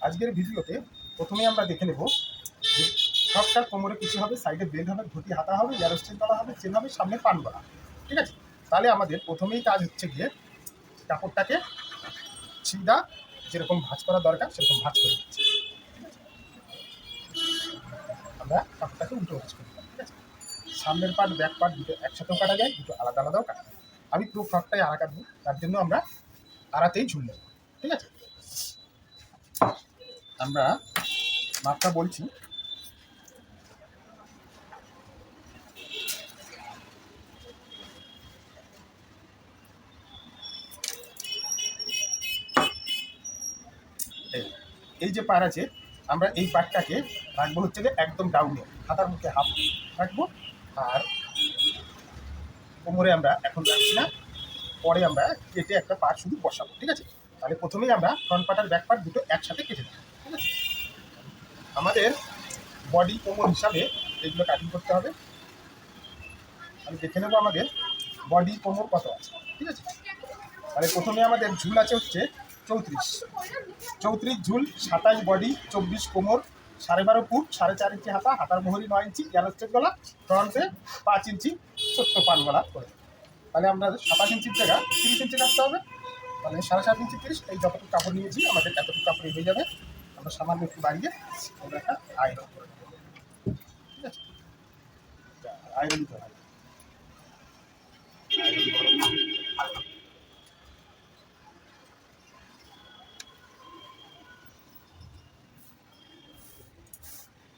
আজকের ভিডিওতে প্রথমেই আমরা দেখে নেব যে ফ্রকটার কোমরে কিছু হবে, সাইডে বেল্ট হবে, ধুতি হাতা হবে, এয়ারো স্টিচ করা হবে, চেন হবে, সামনে পান করা। ঠিক আছে, তাহলে আমাদের প্রথমেই কাজ হচ্ছে গিয়ে কাপড়টাকে সিধা যেরকম ভাঁজ করা দরকার সেরকম ভাঁজ করে দিচ্ছি। আমরা কাপড়টাকে উল্টো ভাঁজ করে দিলাম। ঠিক আছে, সামনের পার্ট ব্যাক পার্ট দুটো একসাথেও কাটা যায়, দুটো আলাদা আলাদাও কাটা যায়। আমি পুরো ফ্রকটাই আড়া কাটবো, তার জন্য আমরা আড়াতেই ঝুল নেব। ঠিক আছে, আমরা মাপটা বলছি। এই যে পার আছে, আমরা এই পার্টটাকে রাখবো হচ্ছে যে একদম ডাউনে, হাতার মুখে হাফ রাখবো। আর কোমরে আমরা এখন রাখছি না, পরে আমরা কেটে একটা পার্ট শুধু বসাবো। ঠিক আছে, তাহলে প্রথমেই আমরা ফ্রন্ট পার্ট আর ব্যাক পার্ট দুটো একসাথে কেটে দেবো। ঠিক আছে, আমাদের বডি কোমর হিসাবে এগুলো কাটিং করতে হবে। আমি দেখে নেবো আমাদের বডি কোমর কত আছে। ঠিক আছে, তাহলে প্রথমে আমাদের ঝুল আছে হচ্ছে 34 ঝুল, 27 বডি, 24 কোমর, 12.5 ফুট, 4.5 ইঞ্চি হাতা, হাতার মোহরি 9 ইঞ্চি, এয়ারো স্টেপ গলা, ফ্রন্টে 5 ইঞ্চি ছোট্ট পান গলা করে। তাহলে আমরা 27 ইঞ্চির জায়গা 30 ইঞ্চি কাটতে হবে। তাহলে 7.5 ইঞ্চি 30, এই যতটুকু কাপড় নিয়েছি আমাদের এতটুকু কাপড় হয়ে যাবে। আমরা সামান্য একটু বাড়িয়ে আমরা একটা আয়রন করে দেবো। ঠিক আছে, আয়রন দিতে হবে।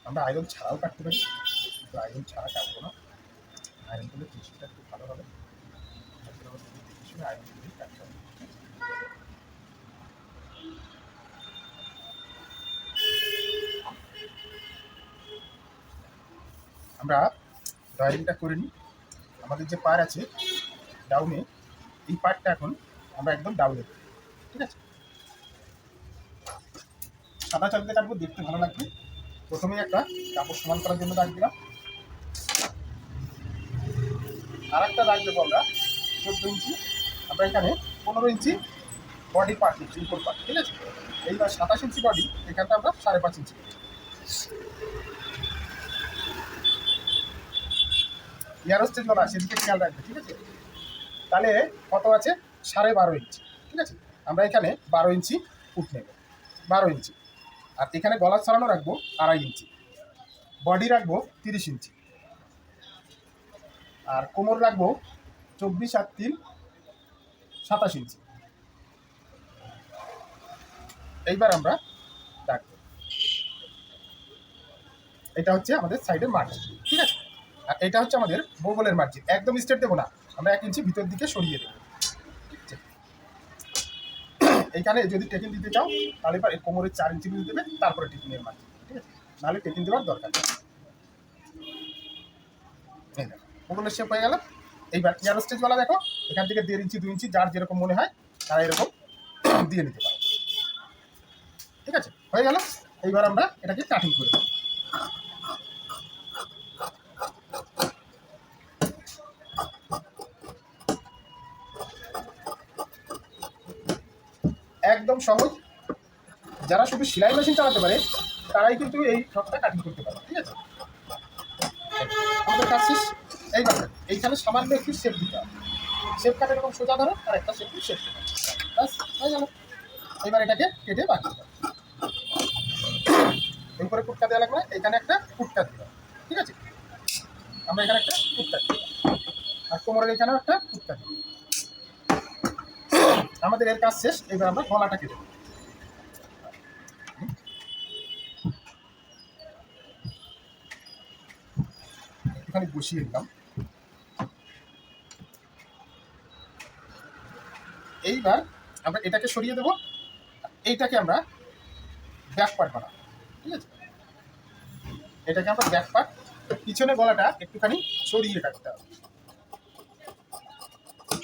আমরা আয়রন ছাড়াও কাটতে পারি, কিন্তু আয়রন ছাড়া কাটবো না। আয়রন করলে টিস্যুটা একটু ভালো হবে, আয়রন করেই কাটতে হবে। আমরা ড্রয়িংটা করে নিই। আমাদের যে পার আছে ডাউনে, এই পার্টটা এখন আমরা একদম ডাউনে। ঠিক আছে, সাদা চালিতে কাটবো, দেখতে ভালো লাগবে। প্রথমে একটা কাপড় সমান করার জন্য দাগ দিলাম, আর একটা দাগ দেবো আমরা 14 ইঞ্চি। আমরা এখানে 15 ইঞ্চি বডি পার্ট দিচ্ছি, উপর পার্ট। ঠিক আছে, এইবার 27 ইঞ্চি বডি, এখানটা আমরা 5.5 ইঞ্চি। এয়ারো স্টেজ বলা সেদিকে খেয়াল রাখবে। ঠিক আছে, তাহলে কত আছে? 12.5 ইঞ্চি। ঠিক আছে, আমরা এখানে 12 ইঞ্চি ফুট নেব, 12 ইঞ্চি। আর এখানে গলা ছড়ানো রাখবো 2.5 ইঞ্চি, বডি রাখবো 30 ইঞ্চি, আর কোমর রাখবো 24 আর 3 27 ইঞ্চি। এইবার আমরা রাখবো, এটা হচ্ছে আমাদের সাইডের মার্জিন। ঠিক আছে, আর এটা হচ্ছে আমাদের বগলের মার্জিন। একদম স্ট্রেট দেবো না, আমরা 1 ইঞ্চি ভিতর দিকে সরিয়ে দেবো। ঠিক আছে, এইখানে যদি টেকিং দিতে চাও তাহলে এবার কোমরের 4 ইঞ্চি দিয়ে দেবে, তারপরে টেকিংয়ের মার্জিন। ঠিক আছে, নাহলে টেকিং দেওয়ার দরকার নেই। বগলের শেপ হয়ে গেল। এইবার এয়ারো স্টেজ বলা দেখো, এখান থেকে 1.5 ইঞ্চি 2 ইঞ্চি যার যেরকম মনে হয় তারা এরকম দিয়ে নিতে পারে। ঠিক আছে, হয়ে গেল। এইবার আমরা এটাকে কাটিং করে দেবো। একদম সহজ, যারা শুধু সেলাই মেশিন চালাতে পারে তারাই কিন্তু এই ফ্রকটা কাটিং করতে পারে। ঠিক আছে, আমাদের কাজ শেষ। এইবার এইখানে সামান্য একটু শেপ দিতে হবে, শেপ কাটে এরকম সোজা ধরো, আর একটা শেপ শেপ ব্যাস হয়ে গেল। এবার এটাকে কেটে বাকি উপরে কুটকা দেওয়া লাগবে, এখানে একটা কুটকা দিতে হবে। ঠিক আছে, আমরা এখানে একটা কুটকা দিই, আর কোমরের এখানেও একটা কুটকা দিই। আমাদের এর কাজ শেষ। এবার আমরা গলাটা কেটে দেবো। এখানে বসিয়ে দিলাম। এইবার আমরা এটাকে সরিয়ে দেবো, এইটাকে আমরা ব্যাক পার্ট বানাবো। ঠিক আছে, এটাকে আমরা ব্যাক পার্ট, পিছনে গলাটা একটুখানি সরিয়ে কাটতে হবে।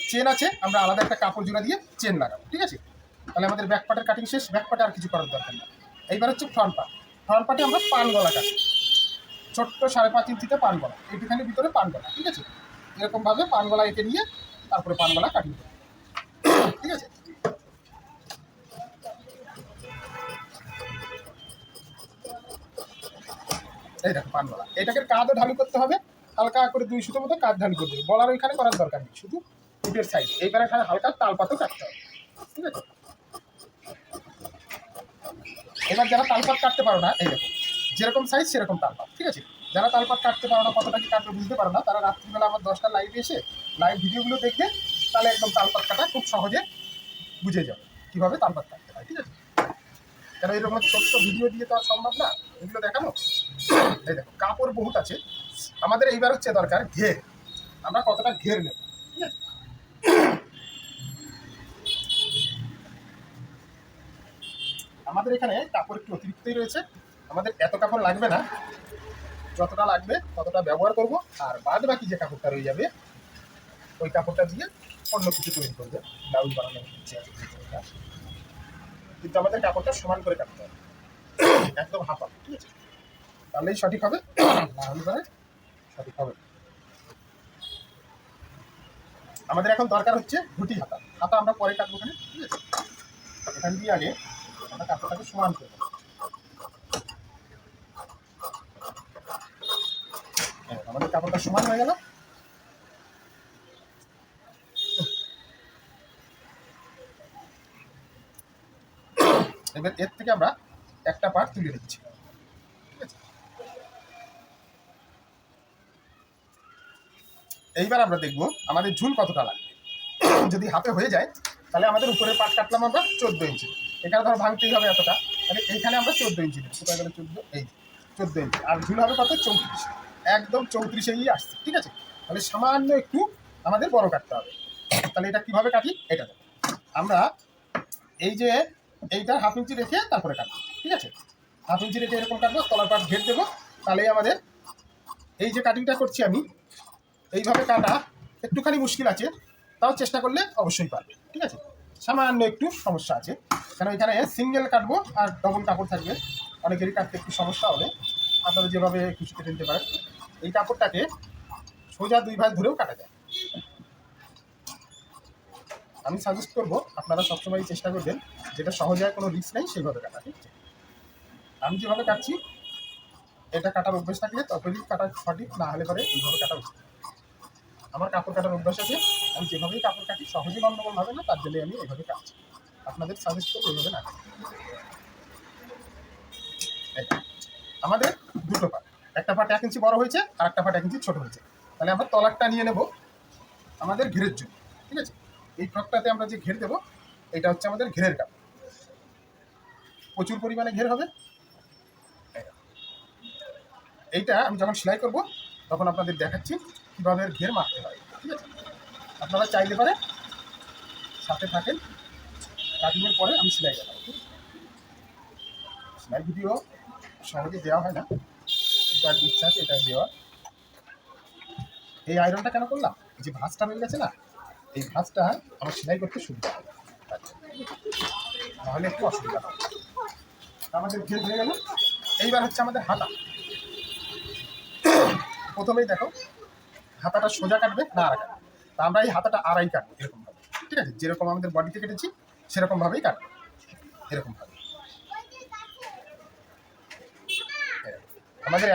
চেন আছে, আমরা আলাদা একটা কাপড় জোড়া দিয়ে চেন লাগাবো। ঠিক আছে, তাহলে আমাদের ব্যাক পার্টের কাটিং শেষ। ব্যাক পার্টে আর কিছু করার দরকার নেই। এইবার হচ্ছে ফ্রন্ট পার্ট। ফ্রন্ট পার্টে আমরা পান গলা কাটি, ছোট্ট 5.5 ইঞ্চিতে পান গলা, এইটুখানি ভিতরে পান গলা। ঠিক আছে, এরকমভাবে পান গলা এঁকে নিয়ে তারপরে পান গলা কাটিং করবো। ঠিক আছে, এই দেখো পান গলা, এটাকে কাঁধও ঢালু করতে হবে, হালকা করে 2 সুতো মতো কাঁধ ঢালু করতে হবে, গলার ওইখানে করার দরকার নেই, শুধু ফুটের সাইড এইবার এখানে হালকা তালপাতও কাটতে হবে, ঠিক আছে। এবার যারা তালপাত কাটতে পারো না, এই দেখো যেরকম সাইজ সেরকম তালপাত, ঠিক আছে। যারা তালপাত কাটতে পারো না, কতটা কি কাটবে বুঝতে পারো না, তারা রাত্রিবেলা আমার 10টা লাইভে এসে লাইভ ভিডিওগুলো দেখবে, তাহলে একদম তালপাত কাটা খুব সহজে বুঝে যাবে কীভাবে তালপাত কাটতে হয়, ঠিক আছে। কেন এরকম ছোট্ট ভিডিও দিয়ে তো আর সম্ভব না এগুলো দেখানো। এই দেখো কাপড় বহুত আছে, আমাদের এইবার হচ্ছে দরকার ঘের, আমরা কতটা ঘের নেব, ঠিক আছে। আমাদের এখানে কাপড় একটু অতিরিক্তই রয়েছে, আমাদের এত কাপড় লাগবে না, যতটা লাগবে ততটা ব্যবহার করব, আর বাদ বাকি যে কাপড়টা রয়ে যাবে ওই কাপড়টা দিয়ে অন্য কিছু তৈরি করবে, ব্লাউজ বানানো হচ্ছে, কিন্তু আমাদের কাপড়টা সমান করে কাটতে হবে, একদম হাফা, ঠিক আছে, তাহলেই সঠিক হবে, না হলে পরে সঠিক হবে। আমাদের এখন দরকার হচ্ছে ঘুটি হাতা, হাতা আমরা পরে কাটবো এখানে, ঠিক আছে। এখান দিয়ে আগে আমরা কাপড়টাকে সমান করবো, আমাদের কাপড়টা সমান হয়ে গেল। এবার এর থেকে আমরা একটা পার্ট তুলে দিচ্ছি, ঠিক আছে। এইবার আমরা দেখবো আমাদের ঝুল কতটা লাগবে, যদি হাতে হয়ে যায় তাহলে আমাদের উপরের পার্ট কাটলাম আমরা 14 ইঞ্চি, এখানে ধর ভাঙতেই হবে এতটা, তাহলে এইখানে আমরা 14 ইঞ্চি দেবো, কোথায় গেলে 14, এই 14 ইঞ্চি, আর ঝুল হবে কত 34, একদম 34-এই আসছে, ঠিক আছে। তাহলে সামান্য একটু আমাদের বড় কাটতে হবে, তাহলে এটা কিভাবে কাটি, এটা দেখো আমরা এই যে এইটা 1/2 ইঞ্চি রেখে তারপরে কাটবো, ঠিক আছে। 1/2 ইঞ্চি রেখে এরকম কাটবো, তলার পার্ট ঘের দেবো, তাহলেই আমাদের এই যে কাটিংটা করছি আমি এইভাবে কাটা একটুখানি মুশকিল আছে, তাও চেষ্টা করলে অবশ্যই পারবে, ঠিক আছে। সামান্য একটু সমস্যা আছে, কারণ এখানে সিঙ্গেল কাটবো আর ডবল কাপড় থাকবে, অনেকেরই কাটতে একটু সমস্যা হবে, আপনারা যেভাবে খুশি কেটে নিতে পারেন। এই কাপড়টাকে সোজা 2 ভাঁজ ধরেও কাটা যায়, আমি সাজেস্ট করবো আপনারা সবসময় চেষ্টা করবেন যেটা সহজ হয়, কোনো রিস্ক নেই সেইভাবে কাটা, ঠিক আছে। আমি যেভাবে কাটছি এটা কাটার অভ্যেস থাকলে তখনই কাটা সঠিক, না হলে পরে এইভাবে কাটা উচিত। আমার কাপড় কাটার অভ্যাস আছে, আমি যেভাবেই কাপড় কাটি সহজে গণ্ডগোল হবে না, তার জন্য আমি এইভাবে কাটছি, আপনাদের সাজেস্ট করবো এইভাবে না। আমাদের দুটো পার্ট, একটা পার্ট 1 ইঞ্চি বড় হয়েছে আর একটা পার্ট 1 ইঞ্চি ছোট হয়েছে, তাহলে আমরা তলারটা নিয়ে নেব আমাদের ঘেরের জন্য, ঠিক আছে। এই ফ্রকটাতে আমরা যে ঘের দেবো এটা হচ্ছে আমাদের ঘেরের কাপড়, প্রচুর পরিমাণে ঘের হবে। এইটা আমি যখন সেলাই করব তখন আপনাদের দেখাচ্ছি কীভাবে ঘের মারতে হয়, ঠিক আছে। আপনারা চাইলে পারে সাথে থাকেন, কাটিংয়ের পরে আমি সেলাই দেখাবো, সেলাই ভিডিও সহজে দেওয়া হয় না, কিন্তু আর ইচ্ছা আছে এটা দেওয়ার। এই আয়রনটা কেন করলাম, এই যে ভাঁজটা রয়ে গেছে না, এই ভাঁজটা আমার সেলাই করতে সুবিধা হবে, নাহলে একটু অসুবিধা হবে। আমাদের ঘের হয়ে গেল, এইবার হচ্ছে আমাদের হাতা। প্রথমেই দেখো হাতাটা সোজা কাটবে না আড়া কাটবে, তা আমরা এই হাতাটা আড়াই কাটবো এরকমভাবে, ঠিক আছে। যেরকম আমাদের বডিতে কেটেছি সেরকমভাবেই কাটবো, এরকমভাবে। আমাদের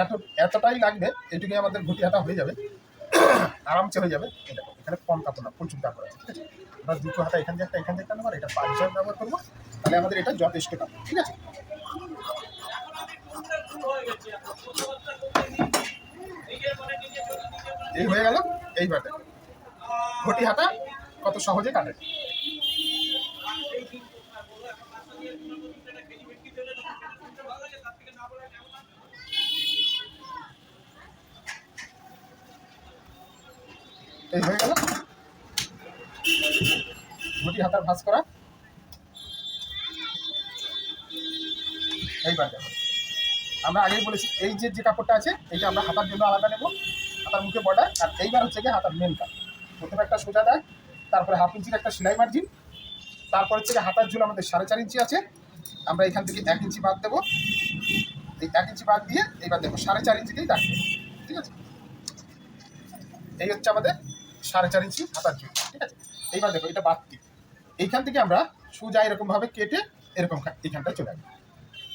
এতটাই লাগবে, এইটুকুই আমাদের ঘুটি হাতা হয়ে যাবে, আরামসে হয়ে যাবে। এই দেখো এখানে কম কাপড় না, প্রচুর কাপড় আছে, ঠিক আছে। আমরা দুটো হাতা এখান থেকে একটা নেবো, এটা 5 জোড় ব্যবহার করবো, তাহলে আমাদের এটা যথেষ্ট কাপড়, ঠিক আছে। এই হয়ে গেল। এইবার দেখো ঘটি হাতা কত সহজে কাটে, এই হয়ে গেল ঘটি হাতার ভাঁজ করা। এইবার দেখো আমরা আগেই বলেছি এই যে কাপড়টা আছে এইটা আমরা হাতার জন্য আলাদা নেবো, হাতার মুখে বর্ডার, আর এইবার হচ্ছে গিয়ে হাতার মেন কাট। প্রথমে একটা সোজা দাগ, তারপরে 1/2 ইঞ্চির একটা সেলাই মার্জিন, তারপর হচ্ছে গিয়ে হাতার ঝুল আমাদের 4.5 ইঞ্চি আছে, আমরা এখান থেকে 1 ইঞ্চি বাদ দেবো, এই 1 ইঞ্চি বাদ দিয়ে এইবার দেখো 4.5 ইঞ্চিতেই দাগ দেবো, ঠিক আছে। এই হচ্ছে আমাদের 4.5 ইঞ্চি হাতার ঝুল, ঠিক আছে। এইবার দেখো এটা বাদ দিই, এইখান থেকে আমরা সোজা এরকমভাবে কেটে এরকম এইখানটা চলে আসবো,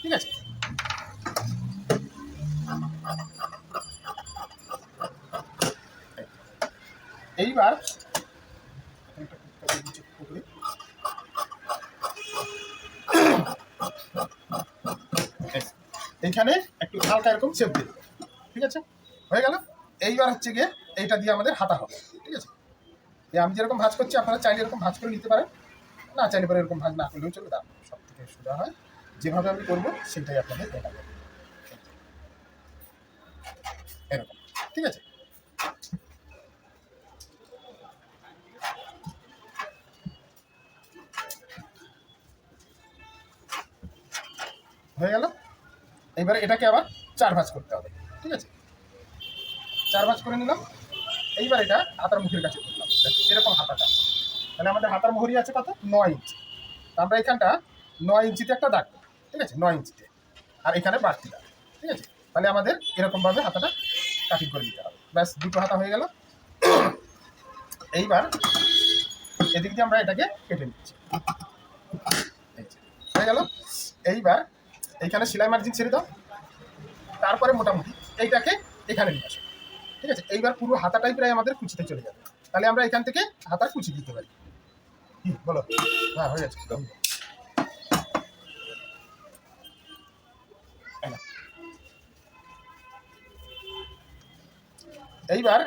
ঠিক আছে। এইবার এইখানে একটু হালকা এরকম চেপ দিয়ে দেবো, ঠিক আছে, হয়ে গেল। এইবার হচ্ছে গিয়ে এইটা দিয়ে আমাদের হাতা হবে, ঠিক আছে। আমি যেরকম ভাঁজ করছি আপনারা চাইলে এরকম ভাঁজ করে নিতে পারেন, না চাইলে পরে এরকম ভাঁজ না করলেও চলবে। দাম সব থেকে সোজা হয়, যেভাবে আমি করবো সেটাই আপনাদের দেখাবো, এরকম, ঠিক আছে। হয়ে গেল। এইবারে এটাকে আবার 4 ভাঁজ করতে হবে, ঠিক আছে। 4 ভাঁজ করে নিলাম। এইবার এটা হাতার মুখের কাছে করলাম, এরকম হাতাটা। তাহলে আমাদের হাতার মুহুরি আছে কত, 9 ইঞ্চি। আমরা এখানটা 9 ইঞ্চিতে একটা দাগ দেবো, ঠিক আছে, 9 ইঞ্চিতে, আর এখানে বাড়তি দাগ, ঠিক আছে। তাহলে আমাদের এরকমভাবে হাতাটা কাটিং করে নিতে হবে। ব্যাস, দুটো হাতা হয়ে গেল। এইবার এদিক দিয়ে আমরা এটাকে কেটে নিচ্ছি, হয়ে গেল। এইবার এইখানে সেলাই মার্জিন ছেড়ে দাও, তারপরে মোটামুটি এইটাকে এখানে নিয়ে আসো, ঠিক আছে। এইবার পুরো হাতাটাই প্রায় আমাদের কুচিতে চলে যাবে। তাহলে আমরা এখান থেকে হাতার কুচি দিতে পারি। বলো, হ্যাঁ হয়ে যাচ্ছে। এইবার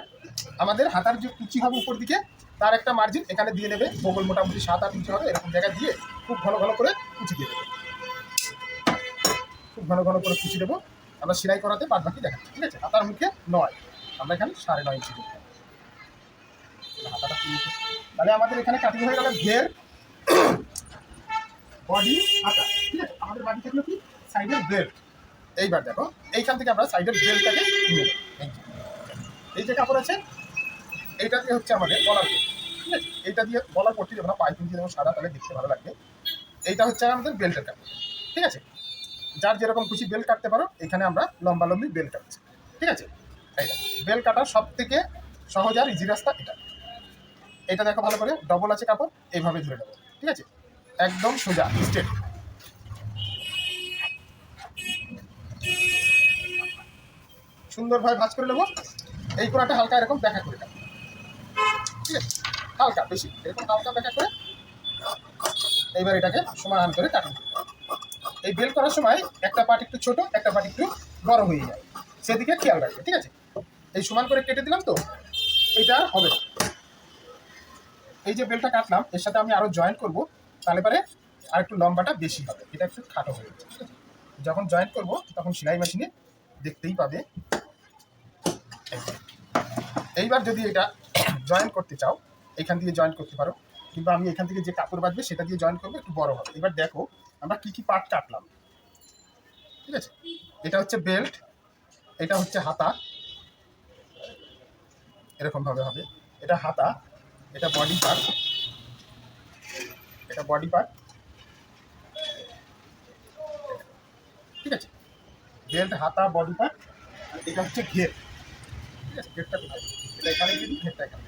আমাদের হাতার যে কুচি হবে উপর দিকে, তার একটা মার্জিন এখানে দিয়ে নেবে, বগল মোটামুটি 7-8 ইঞ্চি হবে, এরকম জায়গায় দিয়ে খুব ঘন ঘন করে কুচি দিয়ে দেবে, খুব ঘন ঘন করে কুচি দেবো। আমরা সেলাই করাতে বাদ বাকি দেখাচ্ছি, ঠিক আছে। হাতার মুখে 9, আমরা এখানে 9.5 ইঞ্চি দিই। হাতাটা তাহলে আমাদের এখানে কাটিং হয়ে গেল ঘের, বডি, হাতা, ঠিক আছে। আমাদের বাকি থাকলো কি, সাইডের বেল্ট। এইবার দেখো, এইখান থেকে আমরা সাইডের বেল্টটাকে নিয়ে নেব। এই যে কাপড় আছে, এইটা দিয়ে হচ্ছে আমাদের গলার পট্টি, ঠিক আছে। এইটা দিয়ে গলার পট্টি দেবো না, পাইপিং দিয়ে দেবো সাদা, তাহলে দেখতে ভালো লাগবে। এইটা হচ্ছে আমাদের বেল্টের কাপড়, ঠিক আছে। যার যেরকম খুশি বেল্ট কাটতে পারো, এখানে আমরা লম্বা লম্বি বেল্ট কাটছি, ঠিক আছে। এইটা বেল্ট কাটার সব থেকে সহজ আর ইজি রাস্তা এটা। এটা দেখো ভালো করে, ডবল আছে কাপড়, এইভাবে ধরে নেবো, ঠিক আছে, একদম সোজা স্ট্রেট। সুন্দরভাবে ভাঁজ করে নেবো। এই কোণাটা হালকা এরকম দেখা করে নেবো, ঠিক আছে, হালকা, বেশি এরকম হালকা দেখা করে। এইবার এটাকে সমান করে কাটুন। এই বেল করার সময় একটা পার্ট একটু ছোট, একটা পার্ট একটু বড় হয়ে যায়, সেদিকে খেয়াল রাখবে, ঠিক আছে। এই সমান করে কেটে দিলাম তো, এটা হবে। এই যে বেলটা কাটলাম, এর সাথে আমি আরও জয়েন্ট করবো, তাহলে পরে আর একটু লম্বাটা বেশি হবে, এটা একটু খাটো হয়ে যাচ্ছে, ঠিক আছে। যখন জয়েন্ট করবো তখন সেলাই মেশিনে দেখতেই পাবে। এইবার যদি এটা জয়েন্ট করতে চাও, এখান দিয়ে জয়েন্ট করতে পারো, কিংবা আমি এখান থেকে যে কাপড় বাঁধবে সেটা দিয়ে জয়েন্ট করবো, একটু বড় হবে। এবার দেখো আমরা কি কি পার্ট কাটলাম, ঠিক আছে। এটা হচ্ছে বেল্ট, এটা হচ্ছে হাতা, এরকম ভাবে হবে। এটা হাতা, এটা বডি পার্ট, এটা বডি পার্ট, ঠিক আছে। বেল্ট, হাতা, বডি পার্ট, আর এটা হচ্ছে ঘের, ঠিক আছে। ঘেরটা কোথায়, এটা এখানে দিয়ে দিই, ঘেরটা এখানে,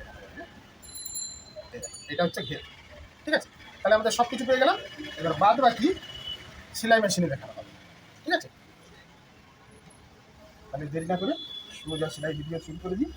এটা হচ্ছে ঘের, ঠিক আছে। তাহলে আমাদের সব কিছু পেয়ে গেলাম। এবার বাদ বাকি সেলাই মেশিনে দেখানো হবে, ঠিক আছে। তাহলে দেরি না করে সোজা সেলাই ভিডিও শুরু করে দিই।